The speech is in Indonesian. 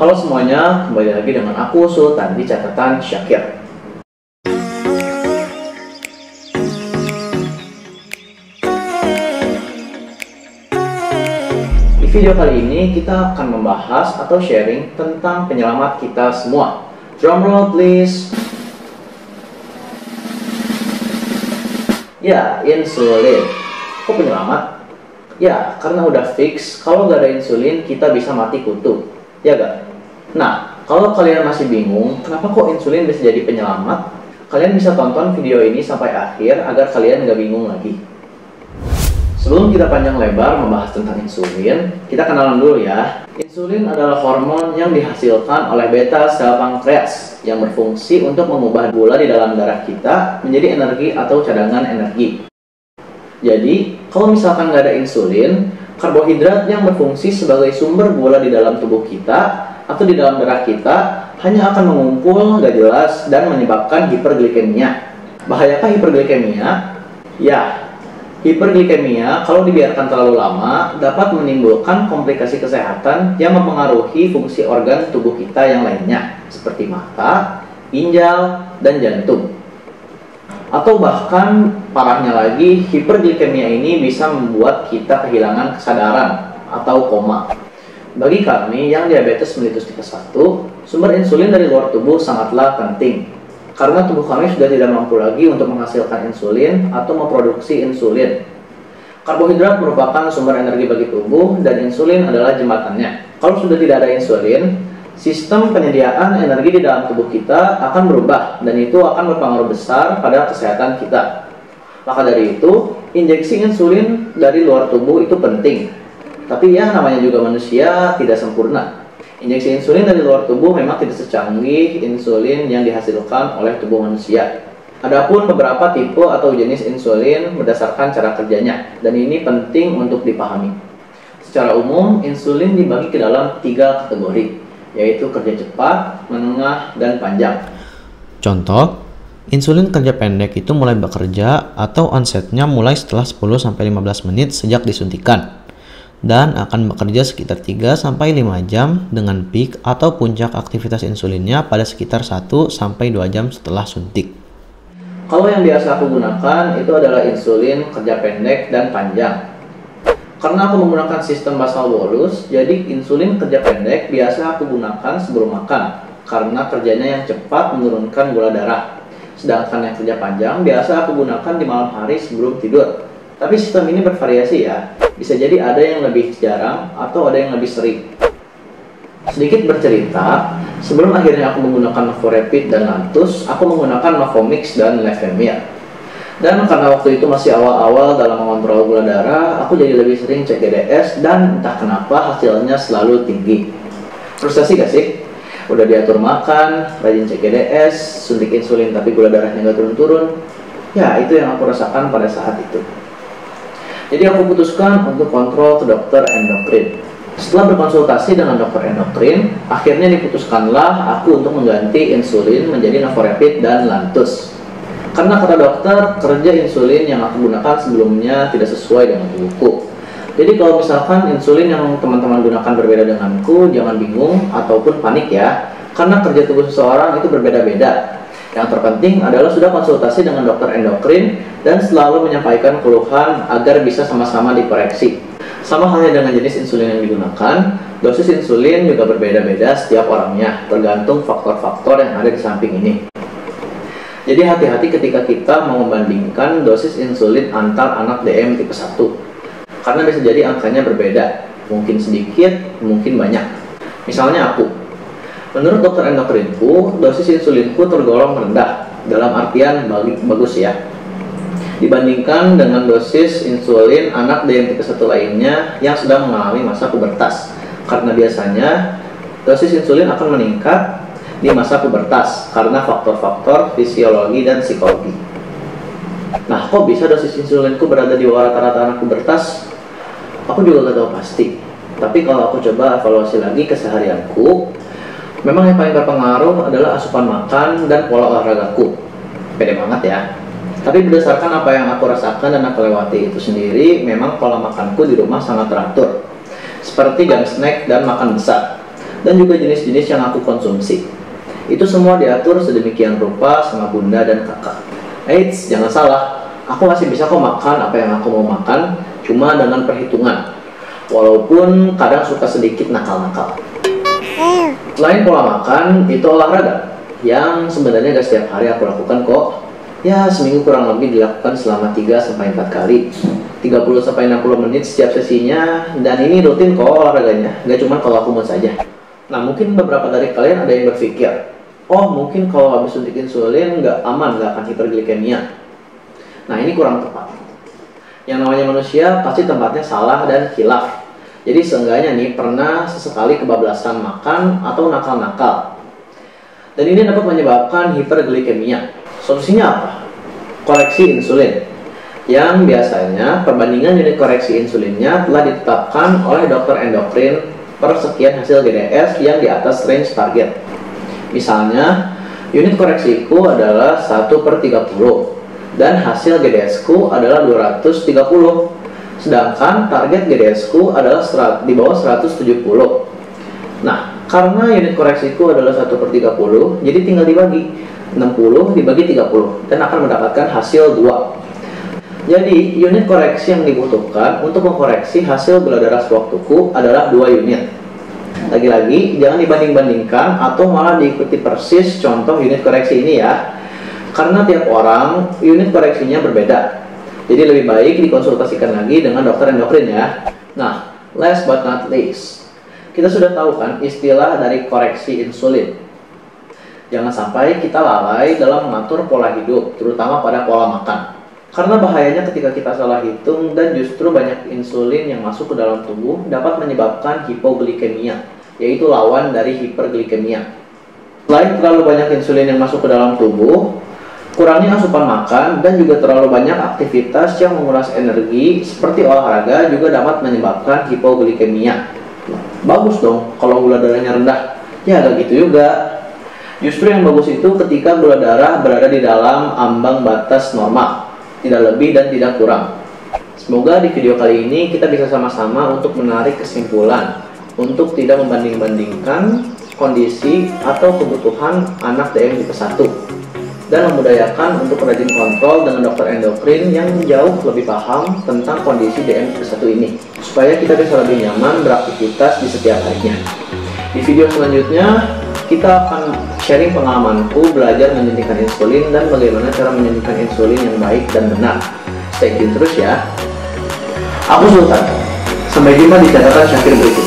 Halo semuanya, kembali lagi dengan aku Sultan di Catatan Syakir. Di video kali ini kita akan membahas atau sharing tentang penyelamat kita semua. Drumroll please. Ya, insulin. Kok penyelamat? Ya, karena udah fix kalau nggak ada insulin kita bisa mati kutu. Ya gak? Nah, kalau kalian masih bingung kenapa kok insulin bisa jadi penyelamat, kalian bisa tonton video ini sampai akhir agar kalian nggak bingung lagi. Sebelum kita panjang lebar membahas tentang insulin, kita kenalan dulu ya. Insulin adalah hormon yang dihasilkan oleh beta sel pankreas yang berfungsi untuk mengubah gula di dalam darah kita menjadi energi atau cadangan energi. Jadi, kalau misalkan nggak ada insulin, karbohidrat yang berfungsi sebagai sumber gula di dalam tubuh kita atau di dalam darah kita hanya akan mengumpul, nggak jelas, dan menyebabkan hiperglikemia. Bahayakah hiperglikemia? Ya, hiperglikemia kalau dibiarkan terlalu lama dapat menimbulkan komplikasi kesehatan yang mempengaruhi fungsi organ tubuh kita yang lainnya, seperti mata, ginjal, dan jantung. Atau bahkan parahnya lagi, hiperglikemia ini bisa membuat kita kehilangan kesadaran atau koma. Bagi kami yang diabetes mellitus tipe 1, sumber insulin dari luar tubuh sangatlah penting. Karena tubuh kami sudah tidak mampu lagi untuk menghasilkan insulin atau memproduksi insulin. Karbohidrat merupakan sumber energi bagi tubuh dan insulin adalah jembatannya. Kalau sudah tidak ada insulin, sistem penyediaan energi di dalam tubuh kita akan berubah dan itu akan berpengaruh besar pada kesehatan kita. Maka dari itu, injeksi insulin dari luar tubuh itu penting. Tapi ya namanya juga manusia tidak sempurna. Injeksi insulin dari luar tubuh memang tidak secanggih insulin yang dihasilkan oleh tubuh manusia. Adapun beberapa tipe atau jenis insulin berdasarkan cara kerjanya dan ini penting untuk dipahami. Secara umum, insulin dibagi ke dalam 3 kategori, yaitu kerja cepat, menengah, dan panjang. Contoh, insulin kerja pendek itu mulai bekerja atau onsetnya mulai setelah 10-15 menit sejak disuntikan dan akan bekerja sekitar 3-5 jam dengan peak atau puncak aktivitas insulinnya pada sekitar 1-2 jam setelah suntik. Kalau yang biasa aku gunakan itu adalah insulin kerja pendek dan panjang. Karena aku menggunakan sistem basal bolus, jadi insulin kerja pendek biasa aku gunakan sebelum makan karena kerjanya yang cepat menurunkan gula darah. Sedangkan yang kerja panjang biasa aku gunakan di malam hari sebelum tidur. Tapi sistem ini bervariasi ya, bisa jadi ada yang lebih jarang atau ada yang lebih sering. Sedikit bercerita, sebelum akhirnya aku menggunakan Novorapid dan Lantus, aku menggunakan Novomix dan Levemir. Dan karena waktu itu masih awal-awal dalam mengontrol gula darah, aku jadi lebih sering cek GDS dan entah kenapa hasilnya selalu tinggi. Frustasi gak sih? Udah diatur makan, rajin cek GDS, suntik insulin tapi gula darahnya gak turun-turun. Ya, itu yang aku rasakan pada saat itu. Jadi aku putuskan untuk kontrol ke dokter endokrin. Setelah berkonsultasi dengan dokter endokrin, akhirnya diputuskanlah aku untuk mengganti insulin menjadi Novorapid dan Lantus. Karena kata dokter, kerja insulin yang aku gunakan sebelumnya tidak sesuai dengan tubuhku. Jadi kalau misalkan insulin yang teman-teman gunakan berbeda denganku, jangan bingung ataupun panik ya. Karena kerja tubuh seseorang itu berbeda-beda. Yang terpenting adalah sudah konsultasi dengan dokter endokrin dan selalu menyampaikan keluhan agar bisa sama-sama dikoreksi. Sama halnya dengan jenis insulin yang digunakan, dosis insulin juga berbeda-beda setiap orangnya, tergantung faktor-faktor yang ada di samping ini. Jadi hati-hati ketika kita mau membandingkan dosis insulin antar anak DM tipe 1. Karena bisa jadi angkanya berbeda, mungkin sedikit, mungkin banyak. Misalnya aku, menurut dokter endokrinku, dosis insulinku tergolong rendah, dalam artian bagus ya. Dibandingkan dengan dosis insulin anak DM tipe 1 lainnya yang sedang mengalami masa pubertas. Karena biasanya dosis insulin akan meningkat di masa pubertas karena faktor-faktor fisiologi dan psikologi. Nah, kok bisa dosis insulinku berada di bawah rata-rata anak pubertas? Aku juga gak tahu pasti. Tapi kalau aku coba evaluasi lagi keseharianku, memang yang paling berpengaruh adalah asupan makan dan pola olahragaku. Pede banget ya. Tapi berdasarkan apa yang aku rasakan dan aku lewati itu sendiri, memang pola makanku di rumah sangat teratur. Seperti jam snack dan makan besar. dan juga jenis-jenis yang aku konsumsi. Itu semua diatur sedemikian rupa sama bunda dan kakak. Eits, jangan salah, aku masih bisa kok makan apa yang aku mau makan, cuma dengan perhitungan. Walaupun kadang suka sedikit nakal-nakal. Selain pola makan, itu olahraga yang sebenarnya gak setiap hari aku lakukan kok. Ya, seminggu kurang lebih dilakukan selama 3-4 kali, 30-60 menit setiap sesinya. Dan ini rutin kok olahraganya, gak cuma kalau aku mau saja. Nah, mungkin beberapa dari kalian ada yang berpikir, oh mungkin kalau habis suntik insulin gak aman, gak akan hiperglikemia. Nah, ini kurang tepat. Yang namanya manusia pasti tempatnya salah dan khilaf. Jadi seenggaknya nih pernah sesekali kebablasan makan atau nakal-nakal. Dan ini dapat menyebabkan hiperglikemia. Solusinya apa? Koreksi insulin. Yang biasanya perbandingan unit koreksi insulinnya telah ditetapkan oleh dokter endokrin per sekian hasil GDS yang di atas range target. Misalnya, unit koreksiku adalah 1/30 dan hasil GDS-ku adalah 230. Sedangkan target GDS-ku adalah di bawah 170. Nah, karena unit koreksiku adalah 1/30, jadi tinggal dibagi 60 dibagi 30 dan akan mendapatkan hasil 2. Jadi, unit koreksi yang dibutuhkan untuk mengkoreksi hasil gula darah sewaktuku adalah 2 unit. Lagi-lagi, jangan dibanding-bandingkan atau malah diikuti persis contoh unit koreksi ini ya. Karena tiap orang, unit koreksinya berbeda. Jadi lebih baik dikonsultasikan lagi dengan dokter endokrin ya. Nah, last but not least, kita sudah tahu kan istilah dari koreksi insulin. Jangan sampai kita lalai dalam mengatur pola hidup, terutama pada pola makan. Karena bahayanya ketika kita salah hitung dan justru banyak insulin yang masuk ke dalam tubuh dapat menyebabkan hipoglikemia, yaitu lawan dari hiperglikemia. Selain terlalu banyak insulin yang masuk ke dalam tubuh, kurangnya asupan makan dan juga terlalu banyak aktivitas yang menguras energi seperti olahraga juga dapat menyebabkan hipoglikemia. Bagus dong kalau gula darahnya rendah. Ya agak gitu juga. Justru yang bagus itu ketika gula darah berada di dalam ambang batas normal, tidak lebih dan tidak kurang. Semoga di video kali ini kita bisa sama-sama untuk menarik kesimpulan untuk tidak membanding-bandingkan kondisi atau kebutuhan anak DM tipe 1 dan memudayakan untuk rajin kontrol dengan dokter endokrin yang jauh lebih paham tentang kondisi DM tipe 1 ini supaya kita bisa lebih nyaman beraktivitas di setiap harinya. Di video selanjutnya kita akan sharing pengalamanku belajar menyuntikkan insulin dan bagaimana cara menyuntikkan insulin yang baik dan benar. Stay tune terus ya. Aku Sultan. Sampai jumpa di catatan Syakir berikutnya.